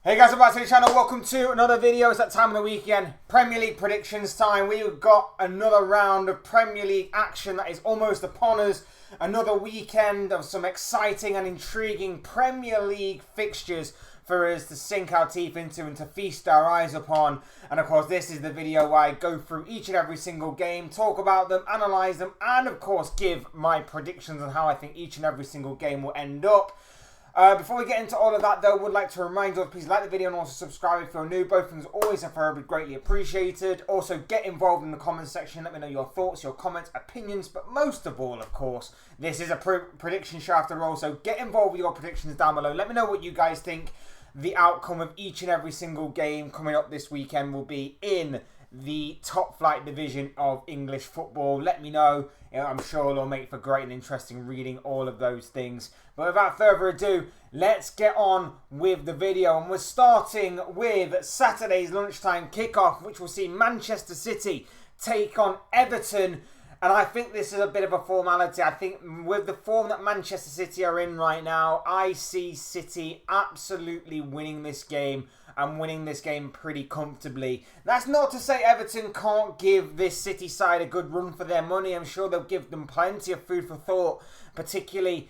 Hey guys, welcome back to the channel. Welcome to another video. It's that time of the weekend. Premier League predictions time. We've got another round of Premier League action that is almost upon us. Another weekend of some exciting and intriguing Premier League fixtures for us to sink our teeth into and to feast our eyes upon. And of course, this is the video where I go through each and every single game, talk about them, analyse them, and of course give my predictions on how I think each and every single game will end up. Before we get into all of that though, I would like to remind you, please like the video and also subscribe if you're new. Both things always and forever greatly appreciated. Also get involved in the comments section. Let me know your thoughts, your comments, opinions. But most of all, of course, this is a prediction show after all. So get involved with your predictions down below. Let me know what you guys think the outcome of each and every single game coming up this weekend will be in the top flight division of English football. Let me know. I'm sure it'll make for great and interesting reading all of those things. But without further ado, let's get on with the video. And we're starting with Saturday's lunchtime kickoff, which will see Manchester City take on Everton. And I think this is a bit of a formality. I think with the form that Manchester City are in right now, I see City absolutely winning this game and winning this game pretty comfortably. That's not to say Everton can't give this City side a good run for their money. I'm sure they'll give them plenty of food for thought, particularly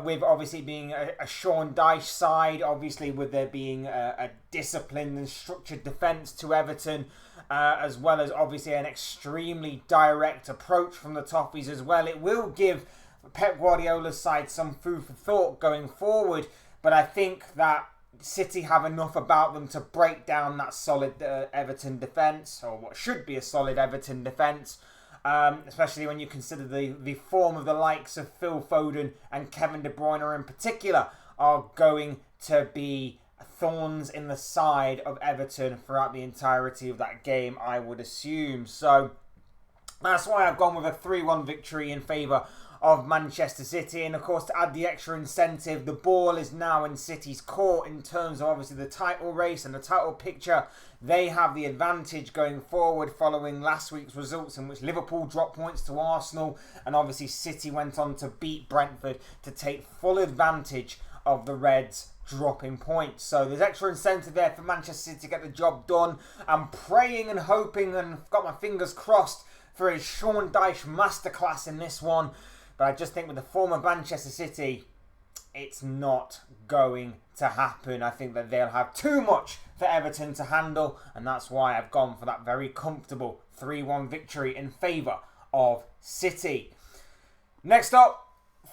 with obviously being a Sean Dyche side, obviously with there being a disciplined and structured defence to Everton, as well as obviously an extremely direct approach from the Toffees as well. It will give Pep Guardiola's side some food for thought going forward, but I think that City have enough about them to break down that solid Everton defence, or what should be a solid Everton defence. Especially when you consider the form of the likes of Phil Foden and Kevin De Bruyne in particular are going to be thorns in the side of Everton throughout the entirety of that game, I would assume. So that's why I've gone with a 3-1 victory in favour of Manchester City. And of course, to add the extra incentive, the ball is now in City's court in terms of obviously the title race and the title picture. They have the advantage going forward following last week's results in which Liverpool dropped points to Arsenal, and obviously City went on to beat Brentford to take full advantage of the Reds dropping points. So there's extra incentive there for Manchester City to get the job done. I'm praying and hoping and got my fingers crossed for a Sean Dyche masterclass in this one. But I just think with the form of Manchester City, it's not going to happen. I think that they'll have too much for Everton to handle, and that's why I've gone for that very comfortable 3-1 victory in favour of City. Next up,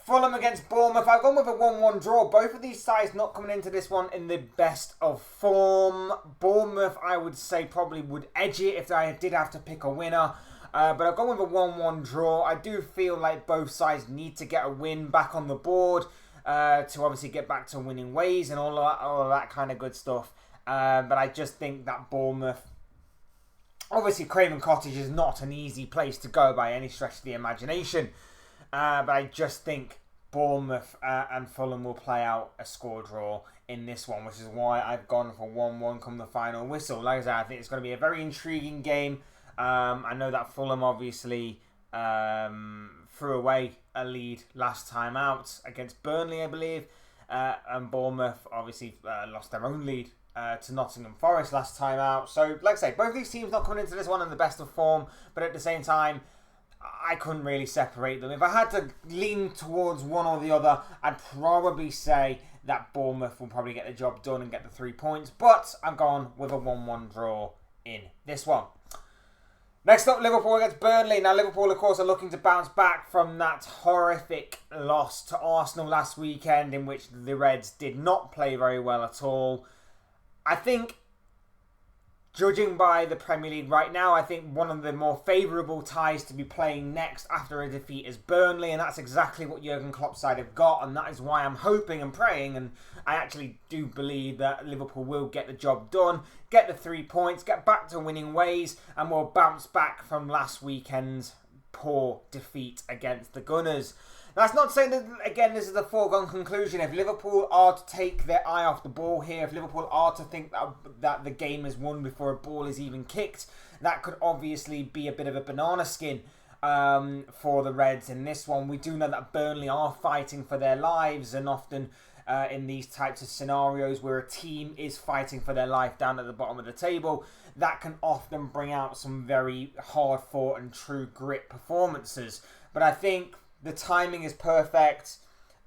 Fulham against Bournemouth. I've gone with a 1-1 draw. Both of these sides not coming into this one in the best of form. Bournemouth, I would say, probably would edge it if I did have to pick a winner. But I've gone with a 1-1 draw. I do feel like both sides need to get a win back on the board to obviously get back to winning ways and all of that kind of good stuff. But I just think that Bournemouth, obviously Craven Cottage is not an easy place to go by any stretch of the imagination. But I just think Bournemouth and Fulham will play out a score draw in this one, which is why I've gone for 1-1 come the final whistle. Like I said, I think it's going to be a very intriguing game. I know that Fulham obviously threw away a lead last time out against Burnley, I believe. And Bournemouth obviously lost their own lead to Nottingham Forest last time out. So, like I say, both these teams not coming into this one in the best of form. But at the same time, I couldn't really separate them. If I had to lean towards one or the other, I'd probably say that Bournemouth will probably get the job done and get the 3 points. But I've gone with a 1-1 draw in this one. Next up, Liverpool against Burnley. Now, Liverpool, of course, are looking to bounce back from that horrific loss to Arsenal last weekend in which the Reds did not play very well at all. I think, judging by the Premier League right now, I think one of the more favourable ties to be playing next after a defeat is Burnley, and that's exactly what Jurgen Klopp's side have got, and that is why I'm hoping and praying, and I actually do believe that Liverpool will get the job done, get the 3 points, get back to winning ways, and will bounce back from last weekend's poor defeat against the Gunners. That's not saying that, again, this is a foregone conclusion. If Liverpool are to take their eye off the ball here, if Liverpool are to think that the game is won before a ball is even kicked, that could obviously be a bit of a banana skin for the Reds in this one. We do know that Burnley are fighting for their lives and often in these types of scenarios where a team is fighting for their life down at the bottom of the table. That can often bring out some very hard-fought and true grit performances. But I think the timing is perfect.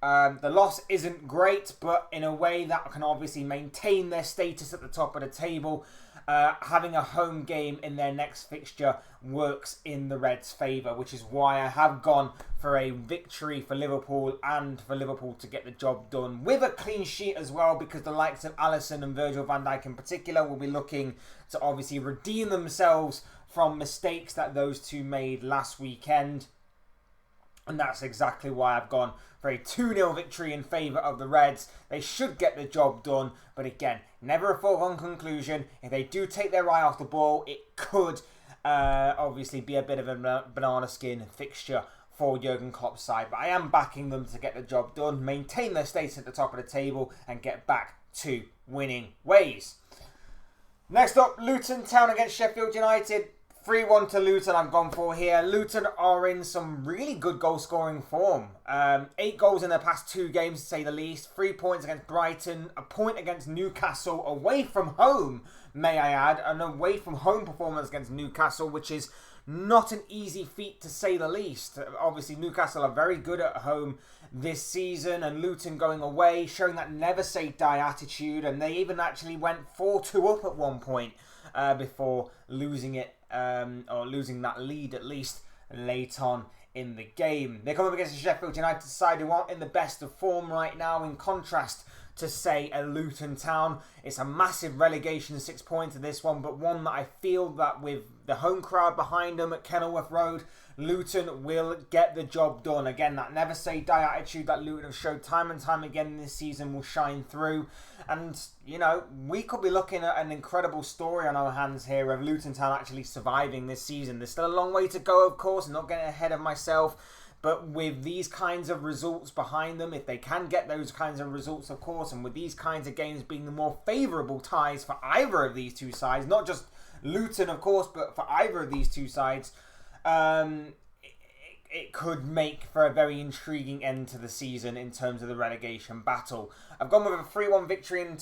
The loss isn't great, but in a way that can obviously maintain their status at the top of the table. Having a home game in their next fixture works in the Reds' favour, which is why I have gone for a victory for Liverpool and for Liverpool to get the job done with a clean sheet as well, because the likes of Alisson and Virgil van Dijk in particular will be looking to obviously redeem themselves from mistakes that those two made last weekend. And that's exactly why I've gone for a 2-0 victory in favour of the Reds. They should get the job done. But again, never a foregone conclusion. If they do take their eye off the ball, it could obviously be a bit of a banana skin fixture for Jurgen Klopp's side. But I am backing them to get the job done, maintain their status at the top of the table, and get back to winning ways. Next up, Luton Town against Sheffield United. 3-1 to Luton I've gone for here. Luton are in some really good goal-scoring form. 8 goals in their past 2 games, to say the least. 3 points against Brighton. A point against Newcastle away from home, may I add. An away-from-home performance against Newcastle, which is not an easy feat, to say the least. Obviously, Newcastle are very good at home this season, and Luton going away, showing that never-say-die attitude. And they even actually went 4-2 up at one point before losing it. Or losing that lead at least late on in the game. They come up against the Sheffield United side who aren't in the best of form right now, in contrast to, say, a Luton Town. It's a massive relegation 6 points of this one, but one that I feel that with the home crowd behind them at Kenilworth Road, Luton will get the job done. Again, that never-say-die attitude that Luton have showed time and time again this season will shine through. And, you know, we could be looking at an incredible story on our hands here of Luton Town actually surviving this season. There's still a long way to go, of course, not getting ahead of myself. But with these kinds of results behind them, if they can get those kinds of results, of course, and with these kinds of games being the more favourable ties for either of these two sides, not just Luton, of course, but for either of these two sides, it could make for a very intriguing end to the season in terms of the relegation battle. I've gone with a 3-1 victory in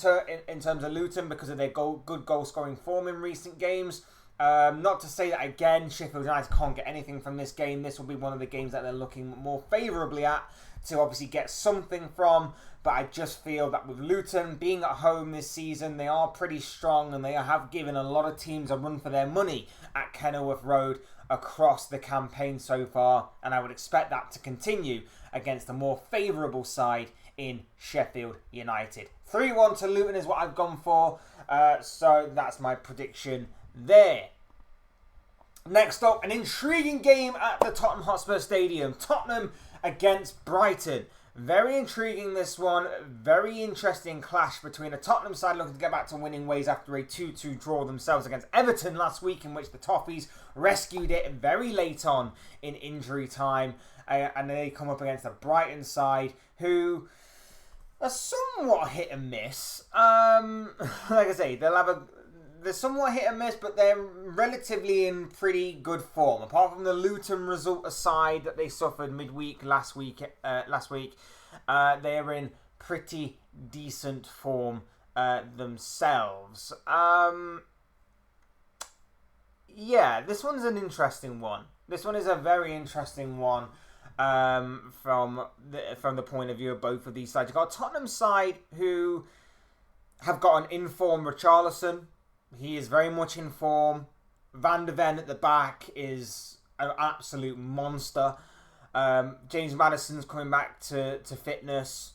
terms of Luton because of their good goal-scoring form in recent games. Not to say that, again, Sheffield United can't get anything from this game. This will be one of the games that they're looking more favourably at to obviously get something from. But I just feel that with Luton being at home this season, they are pretty strong and they have given a lot of teams a run for their money at Kenilworth Road across the campaign so far. And I would expect that to continue against a more favourable side in Sheffield United. 3-1 to Luton is what I've gone for. So that's my prediction there. Next up, an intriguing game at the Tottenham Hotspur Stadium. Tottenham against Brighton. Very intriguing, this one. Very interesting clash between a Tottenham side looking to get back to winning ways after a 2-2 draw themselves against Everton last week, in which the Toffees rescued it very late on in injury time. And they come up against the Brighton side who are somewhat hit and miss. Like I say, they're somewhat hit and miss, but they're relatively in pretty good form. Apart from the Luton result aside that they suffered midweek last week, they are in pretty decent form themselves. Yeah, this one's an interesting one. This one is a very interesting one from the point of view of both of these sides. You've got a Tottenham side who have got an in-form Richarlison. He is very much in form. Van de Ven at the back is an absolute monster. James Maddison's coming back to fitness.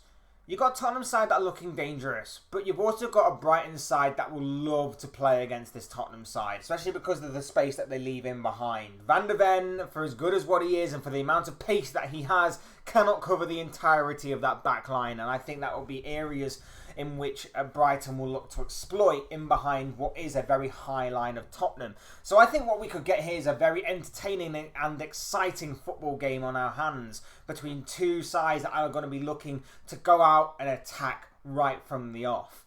You've got Tottenham side that are looking dangerous, but you've also got a Brighton side that will love to play against this Tottenham side, especially because of the space that they leave in behind. Van de Ven, for as good as what he is and for the amount of pace that he has, cannot cover the entirety of that back line, and I think that will be areas in which Brighton will look to exploit in behind what is a very high line of Tottenham. So I think what we could get here is a very entertaining and exciting football game on our hands between two sides that are going to be looking to go out and attack right from the off.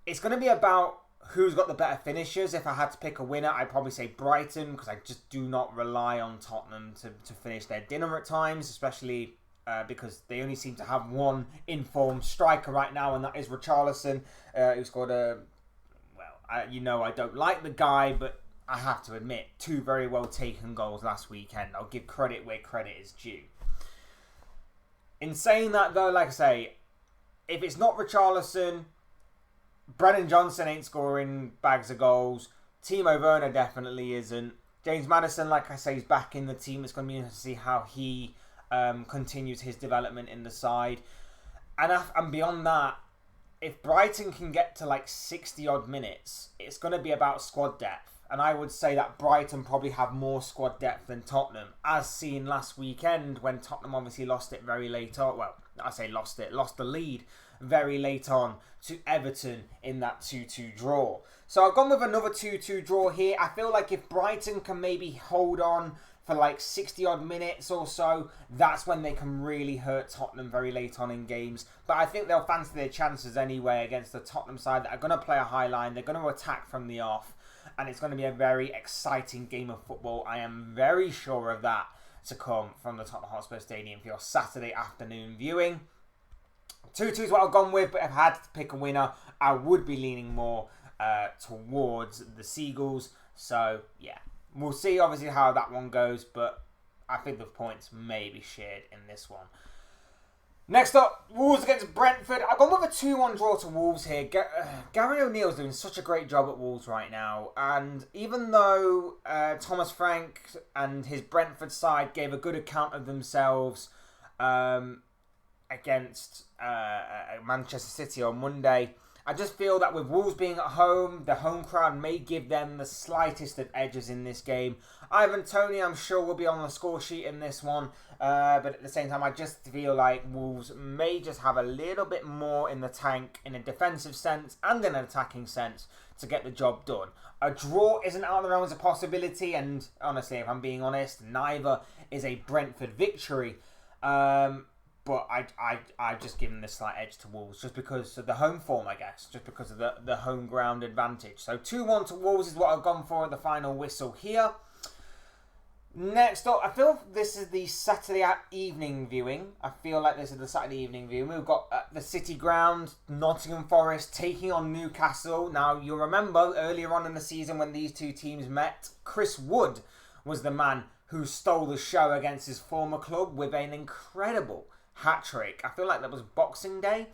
It's going to be about who's got the better finishers. If I had to pick a winner, I'd probably say Brighton, because I just do not rely on Tottenham to finish their dinner at times, especially because they only seem to have one informed striker right now, and that is Richarlison, who scored I don't like the guy, but I have to admit, 2 very well taken goals last weekend. I'll give credit where credit is due. In saying that, though, like I say, if it's not Richarlison, Brennan Johnson ain't scoring bags of goals. Timo Werner definitely isn't. James Maddison, like I say, is back in the team. It's going to be interesting to see how he continues his development in the side. And beyond that, if Brighton can get to like 60-odd minutes, it's going to be about squad depth. And I would say that Brighton probably have more squad depth than Tottenham, as seen last weekend when Tottenham obviously lost it very late on. Well, I say lost the lead very late on to Everton in that 2-2 draw. So I've gone with another 2-2 draw here. I feel like if Brighton can maybe hold on for like 60-odd minutes or so, that's when they can really hurt Tottenham very late on in games. But I think they'll fancy their chances anyway against the Tottenham side that are going to play a high line. They're going to attack from the off. And it's going to be a very exciting game of football. I am very sure of that to come from the Tottenham Hotspur Stadium for your Saturday afternoon viewing. 2-2 is what I've gone with, but if I had to pick a winner, I would be leaning more towards the Seagulls. So, yeah, we'll see obviously how that one goes, but I think the points may be shared in this one. Next up, Wolves against Brentford. I've gone with a 2-1 draw to Wolves here. Gary O'Neill's doing such a great job at Wolves right now. And even though Thomas Frank and his Brentford side gave a good account of themselves against Manchester City on Monday, I just feel that with Wolves being at home, the home crowd may give them the slightest of edges in this game. Ivan Toney, I'm sure, will be on the score sheet in this one. But at the same time, I just feel like Wolves may just have a little bit more in the tank in a defensive sense and in an attacking sense to get the job done. A draw isn't out of the realms of possibility, and honestly, if I'm being honest, neither is a Brentford victory. But I've just given the slight edge to Wolves just because of the home form, I guess. Just because of the home ground advantage. So 2-1 to Wolves is what I've gone for at the final whistle here. Next up, I feel this is the Saturday evening viewing. We've got the City Ground, Nottingham Forest taking on Newcastle. Now, you'll remember earlier on in the season when these two teams met, Chris Wood was the man who stole the show against his former club with an incredible hat-trick. I feel like that was Boxing Day.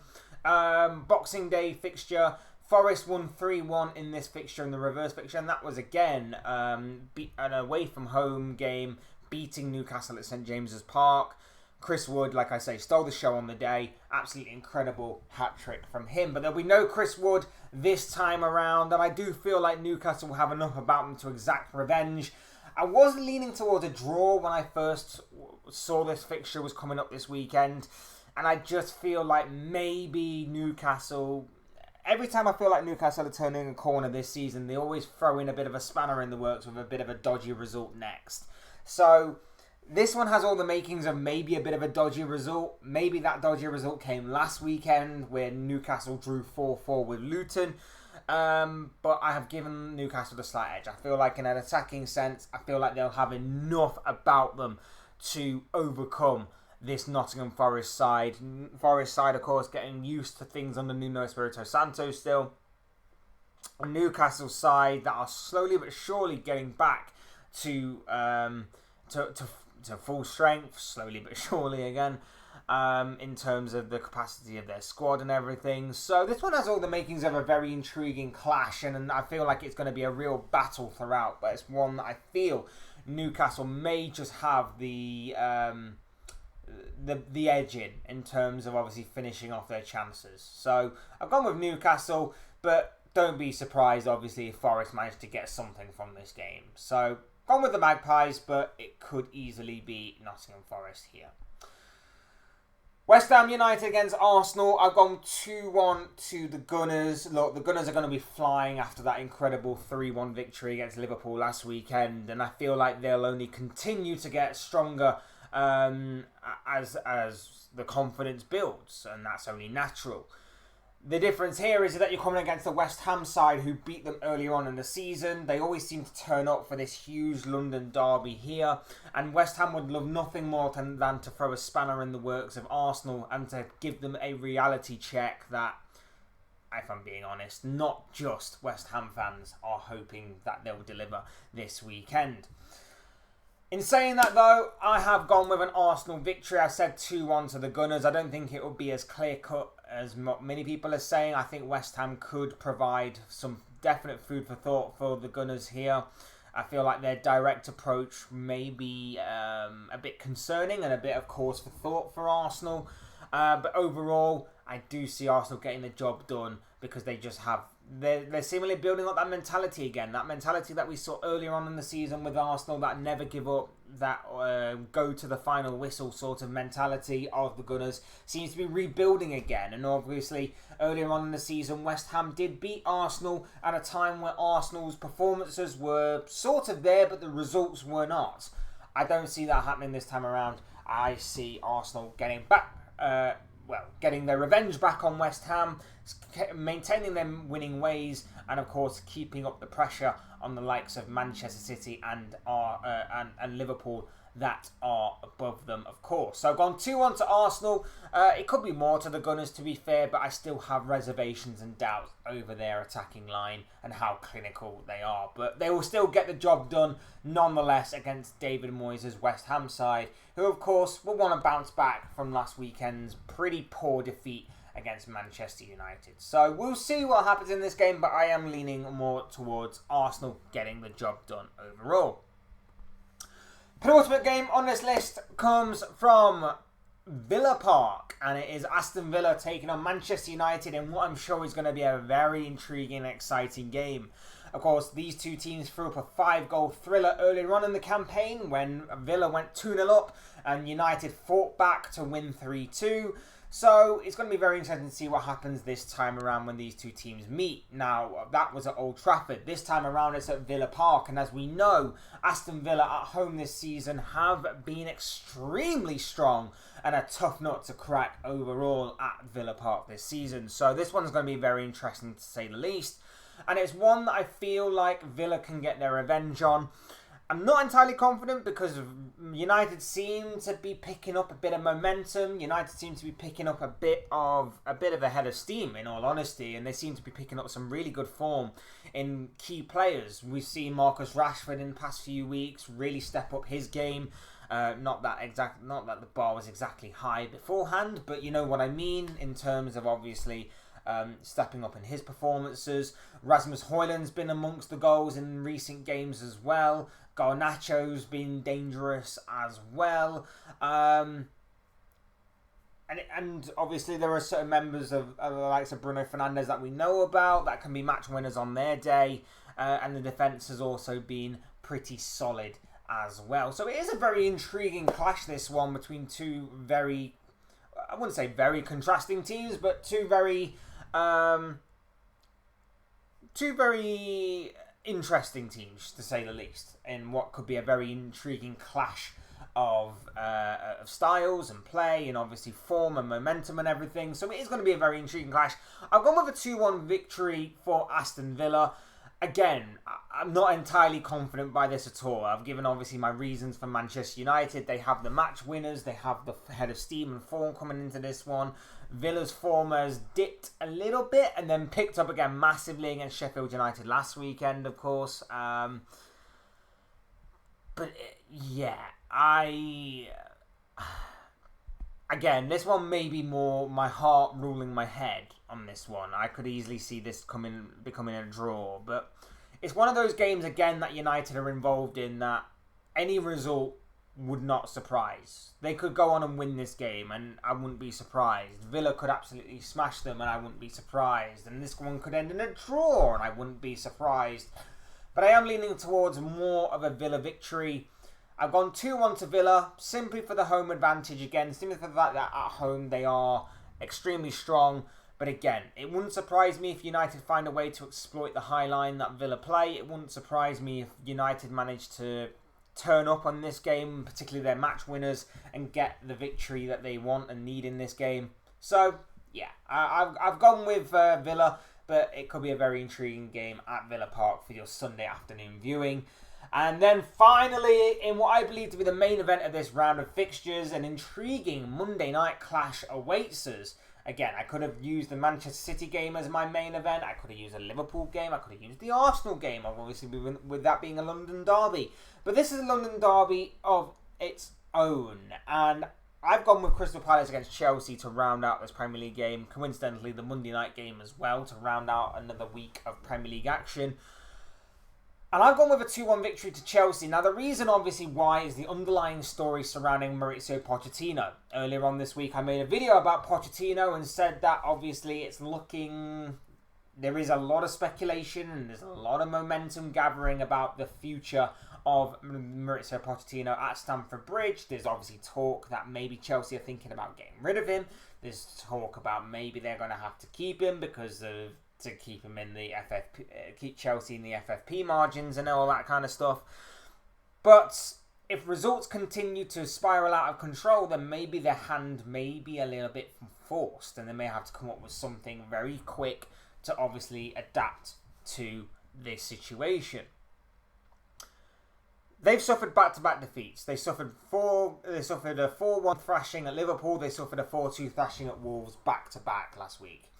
Boxing Day fixture. Forest won 3-1 in this fixture, in the reverse fixture, and that was again an away from home game, beating Newcastle at St James's Park. Chris Wood, like I say, stole the show on the day. Absolutely incredible hat-trick from him. But there'll be no Chris Wood this time around, and I do feel like Newcastle will have enough about them to exact revenge. I was leaning towards a draw when I first saw this fixture was coming up this weekend, and I just feel like maybe Newcastle... Every time I feel like Newcastle are turning a corner this season, they always throw in a bit of a spanner in the works with a bit of a dodgy result next. So this one has all the makings of maybe a bit of a dodgy result. Maybe that dodgy result came last weekend where Newcastle drew 4-4 with Luton. But I have given Newcastle the slight edge. I feel like in an attacking sense, I feel like they'll have enough about them to overcome this Nottingham Forest side. Forest side, of course, getting used to things under Nuno Espirito Santo still. A Newcastle side that are slowly but surely getting back to full strength, slowly but surely again, in terms of the capacity of their squad and everything. So this one has all the makings of a very intriguing clash, and I feel like it's going to be a real battle throughout. But it's one that I feel Newcastle may just have the edge in terms of obviously finishing off their chances. So I've gone with Newcastle, but don't be surprised obviously if Forest managed to get something from this game. So gone with the Magpies, but it could easily be Nottingham Forest here. West Ham United against Arsenal. I've gone 2-1 to the Gunners. Look, the Gunners are going to be flying after that incredible 3-1 victory against Liverpool last weekend, and I feel like they'll only continue to get stronger as the confidence builds, and that's only natural. The difference here is that you're coming against the West Ham side who beat them earlier on in the season. They always seem to turn up for this huge London derby here. And West Ham would love nothing more than to throw a spanner in the works of Arsenal and to give them a reality check that, if I'm being honest, not just West Ham fans are hoping that they'll deliver this weekend. In saying that, though, I have gone with an Arsenal victory. I said 2-1 to the Gunners. I don't think it will be as clear-cut as many people are saying. I think West Ham could provide some definite food for thought for the Gunners here. I feel like their direct approach may be a bit concerning and a bit of cause for thought for Arsenal. But overall, I do see Arsenal getting the job done because they just have... They're seemingly building up that mentality again. That mentality that we saw earlier on in the season with Arsenal, that never give up, that go to the final whistle sort of mentality of the Gunners seems to be rebuilding again. And obviously, earlier on in the season, West Ham did beat Arsenal at a time where Arsenal's performances were sort of there, but the results were not. I don't see that happening this time around. I see Arsenal getting back... getting their revenge back on West Ham, maintaining their winning ways, and of course keeping up the pressure on the likes of Manchester City and Liverpool that are above them, of course. So I've gone 2-1 to Arsenal. It could be more to the Gunners, to be fair, but I still have reservations and doubts over their attacking line and how clinical they are. But they will still get the job done nonetheless against David Moyes' West Ham side, who of course will want to bounce back from last weekend's pretty poor defeat against Manchester United. So we'll see what happens in this game, but I am leaning more towards Arsenal getting the job done overall. Penultimate game on this list comes from Villa Park, and it is Aston Villa taking on Manchester United in what I'm sure is going to be a very intriguing and exciting game. Of course, these two teams threw up a 5-goal thriller earlier on in the campaign when Villa went 2-0 up and United fought back to win 3-2. So it's going to be very interesting to see what happens this time around when these two teams meet. Now, that was at Old Trafford. This time around it's at Villa Park. And as we know, Aston Villa at home this season have been extremely strong and a tough nut to crack overall at Villa Park this season. So this one's going to be very interesting to say the least. And it's one that I feel like Villa can get their revenge on. I'm not entirely confident because United seem to be picking up a bit of momentum. United seem to be picking up a bit of a head of steam, in all honesty, and they seem to be picking up some really good form in key players. We've seen Marcus Rashford in the past few weeks really step up his game. Not that the bar was exactly high beforehand, but you know what I mean in terms of obviously stepping up in his performances. Rasmus Højlund's been amongst the goals in recent games as well. Garnacho's been dangerous as well. And obviously there are certain members of the likes of Bruno Fernandes that we know about that can be match winners on their day. And the defence has also been pretty solid as well. So it is a very intriguing clash, this one, between two very, I wouldn't say very contrasting teams, but two very interesting teams, to say the least, in what could be a very intriguing clash of styles and play and obviously form and momentum and everything. So it is going to be a very intriguing clash. I've gone with a 2-1 victory for Aston Villa. Again, I'm not entirely confident by this at all. I've given obviously my reasons for Manchester United. They have the match winners. They have the head of steam and form coming into this one. Villa's form has dipped a little bit and then picked up again massively against Sheffield United last weekend, of course. Again, this one may be more my heart ruling my head on this one. I could easily see this becoming a draw. But it's one of those games, again, that United are involved in that any result would not surprise. They could go on and win this game and I wouldn't be surprised. Villa could absolutely smash them and I wouldn't be surprised. And this one could end in a draw and I wouldn't be surprised. But I am leaning towards more of a Villa victory. I've gone 2-1 to Villa, simply for the home advantage again, simply for the fact that at home they are extremely strong. But again, it wouldn't surprise me if United find a way to exploit the high line that Villa play. It wouldn't surprise me if United manage to turn up on this game, particularly their match winners, and get the victory that they want and need in this game. So, Yeah, I've gone with Villa, but it could be a very intriguing game at Villa Park for your Sunday afternoon viewing. And then finally, in what I believe to be the main event of this round of fixtures, an intriguing Monday night clash awaits us. Again, I could have used the Manchester City game as my main event. I could have used a Liverpool game. I could have used the Arsenal game, obviously with that being a London derby. But this is a London derby of its own. And I've gone with Crystal Palace against Chelsea to round out this Premier League game. Coincidentally, the Monday night game as well to round out another week of Premier League action. And I've gone with a 2-1 victory to Chelsea. Now, the reason, obviously, why is the underlying story surrounding Mauricio Pochettino. Earlier on this week, I made a video about Pochettino and said that, obviously, it's looking... There is a lot of speculation and there's a lot of momentum gathering about the future of Mauricio Pochettino at Stamford Bridge. There's obviously talk that maybe Chelsea are thinking about getting rid of him. There's talk about maybe they're going to have to keep him because of... to keep him in the FFP, keep Chelsea in the FFP margins and all that kind of stuff. But if results continue to spiral out of control, then maybe their hand may be a little bit forced, and they may have to come up with something very quick to obviously adapt to this situation. They've suffered back-to-back defeats. They suffered a 4-1 thrashing at Liverpool. They suffered a 4-2 thrashing at Wolves back-to-back last week.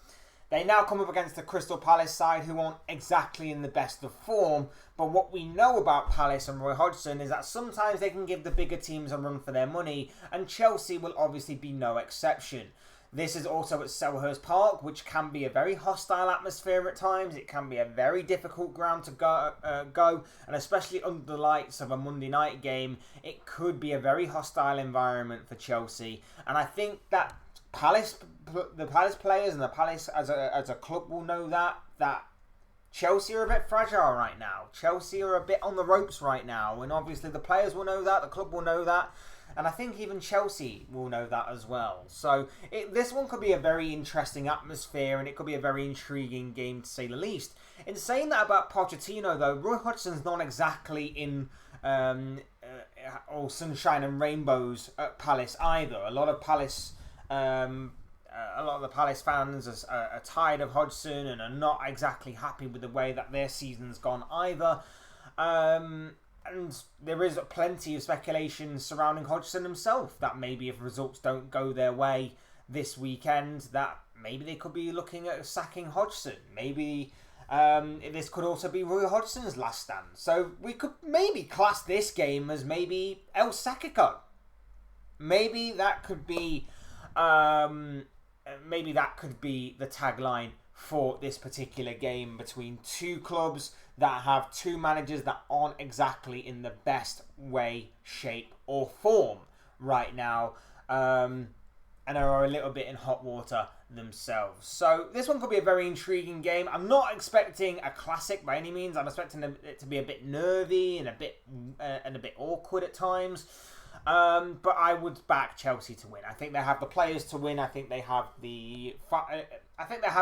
They now come up against the Crystal Palace side who aren't exactly in the best of form. But what we know about Palace and Roy Hodgson is that sometimes they can give the bigger teams a run for their money. And Chelsea will obviously be no exception. This is also at Selhurst Park, which can be a very hostile atmosphere at times. It can be a very difficult ground to go. And especially under the lights of a Monday night game, it could be a very hostile environment for Chelsea. And I think that the Palace players and the Palace as a club will know that Chelsea are a bit fragile right now. Chelsea are a bit on the ropes right now, and obviously the players will know that, the club will know that, and I think even Chelsea will know that as well. So this one could be a very interesting atmosphere, and it could be a very intriguing game to say the least. In saying that about Pochettino, though, Roy Hodgson's not exactly in all sunshine and rainbows at Palace either. A lot of the Palace fans are tired of Hodgson and are not exactly happy with the way that their season's gone either. And there is plenty of speculation surrounding Hodgson himself that maybe if results don't go their way this weekend, that maybe they could be looking at sacking Hodgson. Maybe this could also be Roy Hodgson's last stand. So we could maybe class this game as maybe El Sackico. Maybe that could be... maybe that could be the tagline for this particular game between two clubs that have two managers that aren't exactly in the best way, shape or form right now, and are a little bit in hot water themselves. So this one could be a very intriguing game. I'm not expecting a classic by any means. I'm expecting it to be a bit nervy and a bit awkward at times. But I would back Chelsea to win. I think they have the players to win. I think they have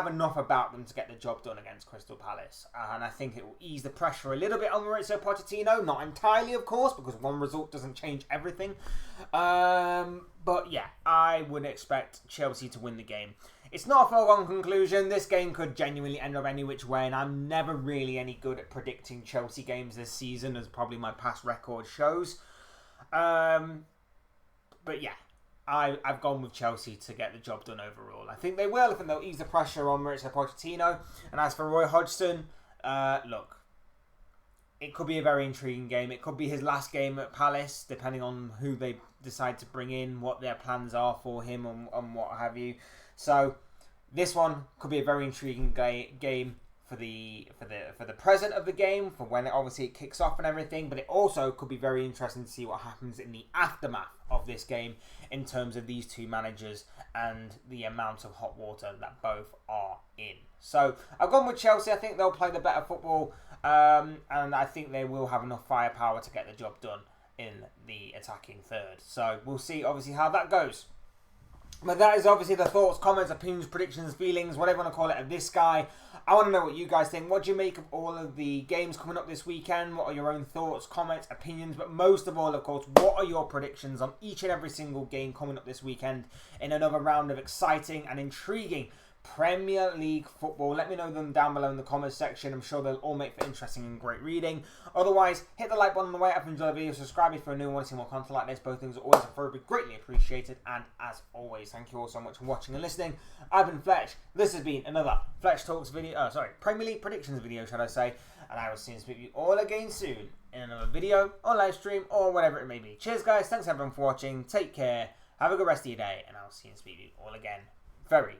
enough about them to get the job done against Crystal Palace. And I think it will ease the pressure a little bit on Mauricio Pochettino. Not entirely, of course, because one result doesn't change everything. But yeah, I would expect Chelsea to win the game. It's not a foregone conclusion. This game could genuinely end up any which way, and I'm never really any good at predicting Chelsea games this season, as probably my past record shows. But yeah, I've gone with Chelsea to get the job done overall. I think they will. I think they'll ease the pressure on Mauricio Pochettino. And as for Roy Hodgson, look, it could be a very intriguing game. It could be his last game at Palace, depending on who they decide to bring in, what their plans are for him, and what have you. So this one could be a very intriguing game for the present of the game, for when it kicks off and everything, but it also could be very interesting to see what happens in the aftermath of this game in terms of these two managers and the amount of hot water that both are in. So I've gone with Chelsea. I think they'll play the better football, and I think they will have enough firepower to get the job done in the attacking third. So we'll see obviously how that goes. But that is obviously the thoughts, comments, opinions, predictions, feelings, whatever you want to call it, of this guy. I want to know what you guys think. What do you make of all of the games coming up this weekend? What are your own thoughts, comments, opinions? But most of all, of course, what are your predictions on each and every single game coming up this weekend in another round of exciting and intriguing Premier League football? Let me know them down below in the comments section. I'm sure they'll all make for interesting and great reading. Otherwise, hit the like button on the way up, enjoy the video, subscribe if you're new and want to see more content like this. Both things are always preferably greatly appreciated. And as always, thank you all so much for watching and listening. I've been Fletch. This has been another Fletch Talks video. Premier League predictions video, should I say? And I will see you all again soon in another video or live stream or whatever it may be. Cheers, guys. Thanks everyone for watching. Take care. Have a good rest of your day, and I'll see you all again very